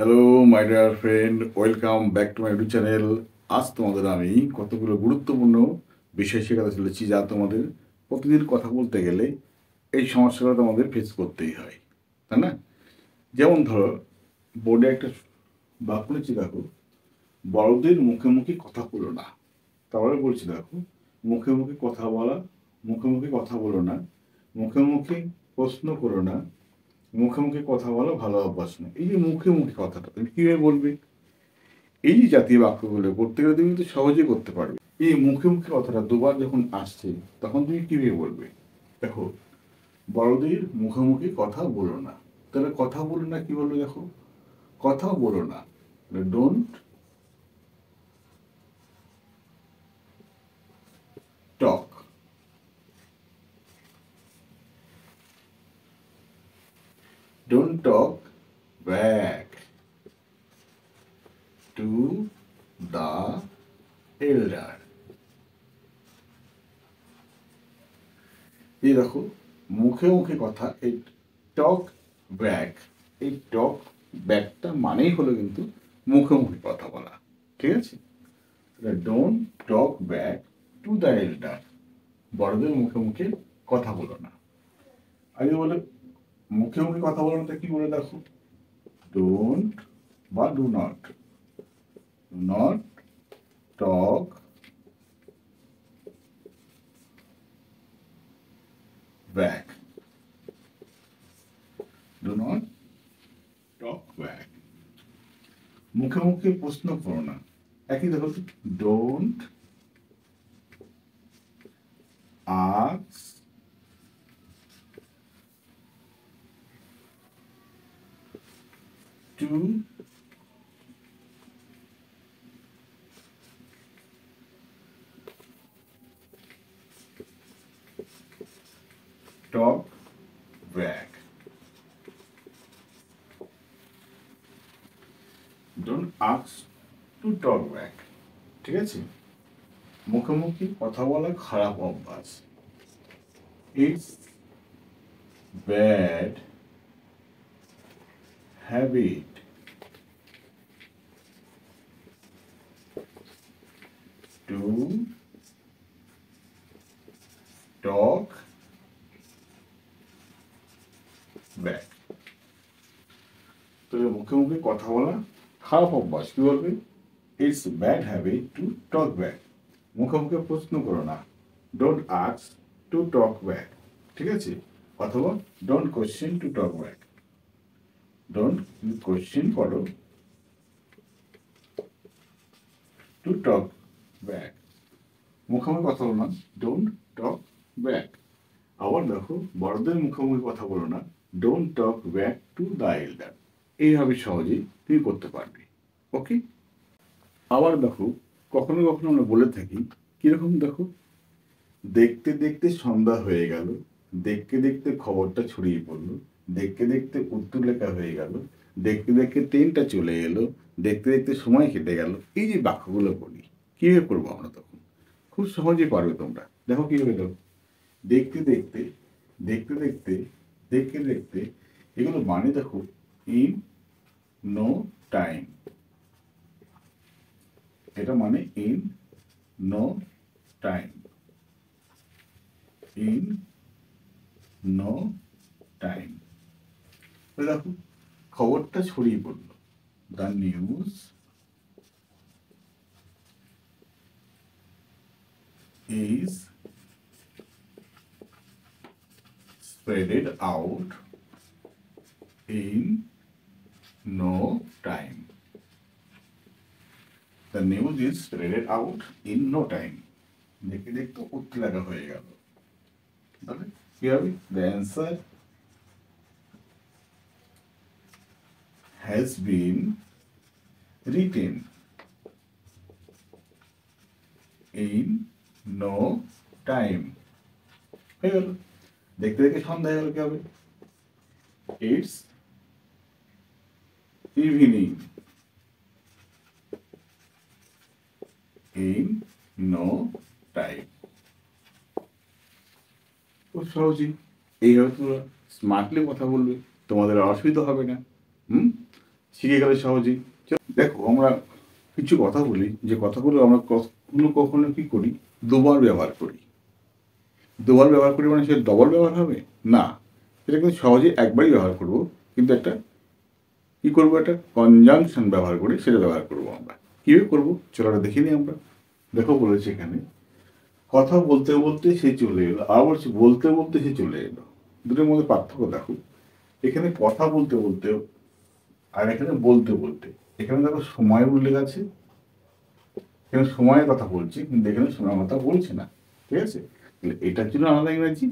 Hello my dear friend, welcome back to my YouTube channel. আজ তোমাদের আমি কতগুলো গুরুত্বপূর্ণ বিষয় শেখাতে চলেছি, যা তোমাদের প্রতিদিন কথা বলতে গেলে এই সমস্যাগুলো তোমাদের ফেস করতেই হয়, তাই না? যেমন ধরো, বোর্ডে একটা বাক্য লিখছি, দেখো, বড়দের মুখে মুখে কথা বলো না। তারপরে বলছি, দেখো, মুখে মুখে কথা বলা, মুখে মুখে কথা বলো না, মুখে মুখে প্রশ্ন করো না, মুখে মুখে কথা বলা ভালো অভ্যাস না। এই যে মুখে মুখে কথাটা তুমি কিভাবে বলবে? এই যে জাতীয় বাক্যগুলো করতে গেলে তুমি কিন্তু সহজেই করতে পারবে। এই মুখে মুখে কথাটা দুবার যখন আসছে, তখন তুমি কিভাবে বলবে? দেখো, বড়দের মুখোমুখি কথা বলো না। তাহলে কথা বলো না কি বলবে? দেখো, কথা বলো না, don't talk. Don't talk back to the এল্ডার। এই দেখো, মুখে মুখে কথা, এই টক ব্যাক, এই টক ব্যাকটা মানেই হলো কিন্তু মুখে মুখে কথা বলা। ঠিক আছে? Don't talk back to the এল্ডার। বড়দের মুখে মুখে কথা বলো না। আগে বলে মুখে মুখে কথা বলো না, কি বলে? দেখো, ডোন্ট বা do not, not talk back, do not talk back. মুখে মুখে প্রশ্ন করো না। একই দেখো, don't ask to talk back, don't ask to talk back. ঠিক আছে? মুখোমুখি কথা বলা খারাপ অভ্যাস। It's bad habit to talk back. তো মুখে মুখে কথা বলা খারাপ অভ্যাস, কি বলবে? It's bad habit to talk back. মুখে মুখে প্রশ্ন করো না, don't ask to talk back. ঠিক আছে? অথবা don't question to talk back. Don't question করো টু টক ব্যাক। মুখোমুখি কথা বলো না, ডোন্ট টক ব্যাক। আবার দেখো, বড়দের মুখোমুখি কথা বলো না, don't talk back to the এল্ডার। এইভাবে সহজেই তুমি করতে পারবে। ওকে? আবার দেখো, কখনো কখনো আমরা বলে থাকি, কিরকম? দেখো, দেখতে দেখতে সন্ধ্যা হয়ে গেল, দেখতে দেখতে খবরটা ছড়িয়ে পড়লো, দেখতে দেখতে উত্তর লেখা হয়ে গেল, দেখতে দেখতে ট্রেনটা চলে এলো, দেখতে দেখতে সময় কেটে গেল। এই যে বাক্যগুলো বলি, কিভাবে করবো আমরা তখন? খুব সহজেই পারবে তোমরা। দেখো কিভাবে। দেখো, দেখতে দেখতে, দেখতে দেখতে, দেখতে দেখতে, এগুলো মানে দেখো, ইন নো টাইম। এটা মানে in no time, in no time. দেখো, খবরটা ছড়িয়ে পড়লো, the news is spreaded out in no time. The news is spreaded out in no time. দেখতে দেখতে উত্তর লেখা হয়ে গেল। তাহলে কি হবে? The answer has been written in no time. হয়ে গেল। দেখতে দেখতে সন্ধ্যা হয়ে গেল, কি হবে? It's evening in no time. খুব সহজেই এইভাবে তোমরা স্মার্টলি কথা বলবে, তোমাদের আর অসুবিধা হবে না। হুম? শিখে গেলে সহজেই। দেখো আমরা কিছু কথা বলি, যে কথাগুলো আমরা কখনো কখনো কি করি, দুবার ব্যবহার করি। দুবার ব্যবহার করি মানে সে ডবল ব্যবহার হবে না, সেটা কিন্তু সহজে একবারই ব্যবহার করব, কিন্তু একটা কি করবো, একটা কনজাংশন ব্যবহার করে সেটা ব্যবহার করবো আমরা। কীভাবে করবো চলো আমরা দেখে নিই আমরা। দেখো বলেছে এখানে কথা বলতে বলতে সে চলে এলো, আর বলছে বলতে বলতে সে চলে এলো। দুটোর মধ্যে পার্থক্য দেখো, এখানে কথা বলতে বলতে আর এখানে বলতে বলতে। এখানে দেখো সময় উল্লেখ আছে, এখানে সময়ের কথা বলছি কিন্তু এখানে সময়ের কথা বলছে না। ঠিক আছে, তাহলে এটার জন্য আলাদা ইংরাজি,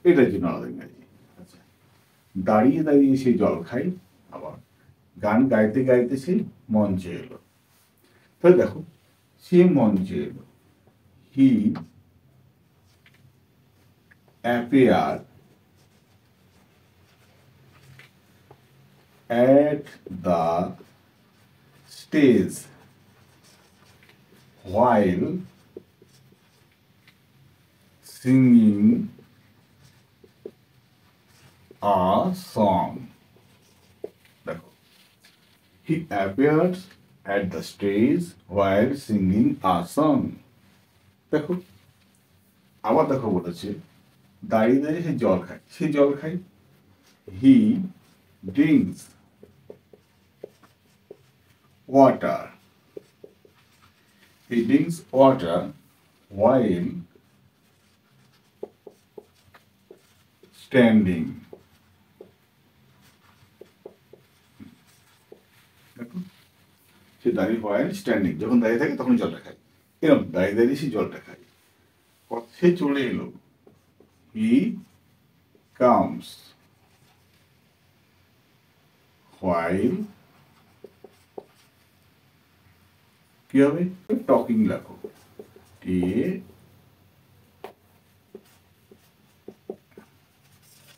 এটার জন্য আলাদা ইংরাজি। আচ্ছা, দাঁড়িয়ে দাঁড়িয়ে সে জল খাই, আবার গান গাইতে গাইতে সে মঞ্চে এলো। তাহলে দেখো সে মঞ্চে এলো, হি appeared at the stage while singing a song. দেখো, he appeared at the stage while singing a song. দেখো আবার দেখো বলেছে দাঁড়িয়ে দাঁড়িয়ে সে জল খায়, সে জল খায়, হি drinks water. He drinks water while standing. দেখো সে দাঁড়িয়ে while standing, যখন দাঁড়িয়ে থাকে তখন জলটা খায়। এরকম দাঁড়িয়ে দাঁড়িয়ে সে জলটা খায়। সে চলে এলো, হি comes while কি হবে, টকিং লেখো,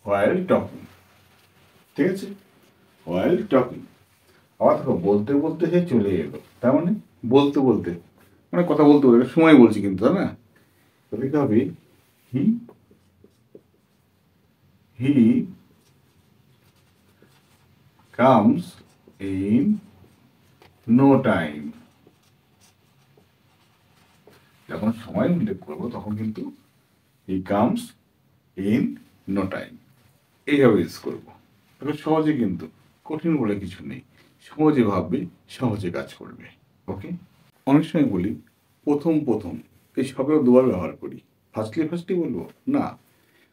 while talking। ঠিক আছে, while talking। আবার দেখো বলতে বলতে সে চলে এলো, তার মানে বলতে বলতে মানে কথা বলতে বলতে সময় বলছি কিন্তু, তাই না? তাহলে কি হবে, হি হি comes in no time। যখন সময় উল্লেখ করবো তখন কিন্তু he comes in no time এইভাবে ইউজ করবো। তবে সহজে, কিন্তু কঠিন বলে কিছু নেই, সহজে ভাববে সহজে কাজ করবে। ওকে, অনেক সময় বলি প্রথম প্রথম, এই সবেও দুবার ব্যবহার করি। ফার্স্টলি ফার্স্টলি বলবো না,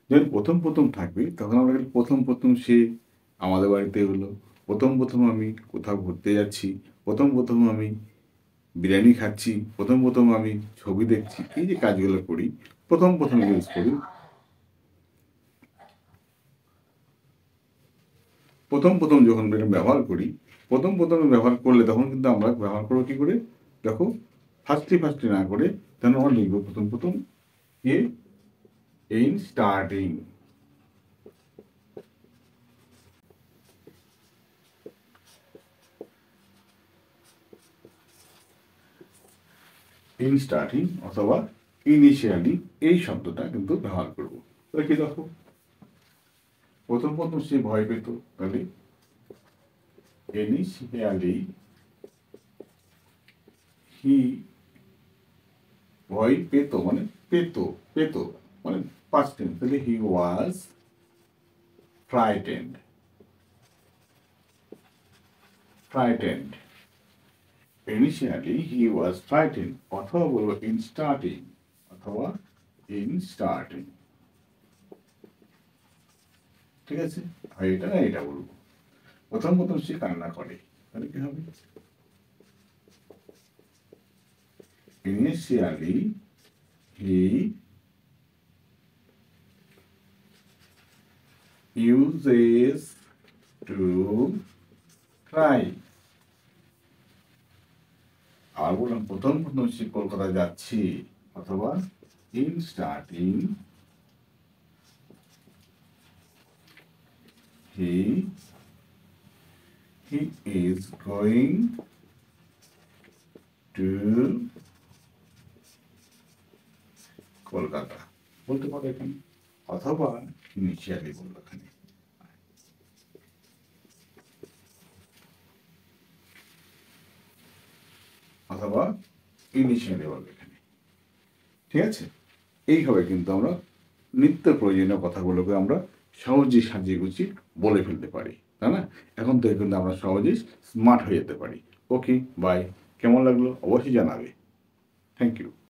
যখন প্রথম প্রথম থাকবে তখন আমরা প্রথম প্রথম সে আমাদের বাড়িতে এলো, প্রথম প্রথম আমি কোথাও ঘুরতে যাচ্ছি, প্রথম প্রথম আমি বিরিয়ানি খাচ্ছি, প্রথম প্রথম আমি ছবি দেখছি, এই যে কাজগুলো করি প্রথম প্রথম ইউজ করি। প্রথম প্রথম যখন ব্যবহার করি, প্রথম প্রথম ব্যবহার করলে তখন কিন্তু আমরা ব্যবহার করবো কি করে, দেখো ফার্স্টলি ফার্স্টলি না করে তখন আমরা লিখবো প্রথম প্রথম এ ইন স্টার্টিং। ইন স্টার্টিং অথবা ইনিশিয়ালি এই শব্দটা কিন্তু ব্যবহার করবো। তাহলে কি দেখো, প্রথম প্রথম সে ভয় পেত, তাহলে ইনিশিয়ালি হি, ভয় পেত মানে পেত, পেত মানে পাস্ট টেন্স, তাহলে he was frightened, frightened. Initially he was frightened, অথবা বলবো in starting, অথবা in starting। ঠিক আছে, আর এটা না এটা বলবো, প্রথম প্রথম সে কান্না করে, তাহলে কি হবে, initially he uses to cry। আর বললাম প্রথম প্রথম সে কলকাতা যাচ্ছি, অথবা in starting he is going to Kolkata বলতে পারো এখানে, অথবা ইনিশিয়ালি বললো এখানে। অথবা ইংলিশ মিডিয়ামে বলবে এখানে। ঠিক আছে, এইভাবে কিন্তু আমরা নিত্য প্রয়োজনীয় কথাগুলোকে আমরা সহজেই সাজিয়ে গুছিয়ে বলে ফেলতে পারি, তাই না? এখন থেকে কিন্তু আমরা সহজেই স্মার্ট হয়ে যেতে পারি। Okay, bye. কেমন লাগলো অবশ্যই জানাবে। Thank you.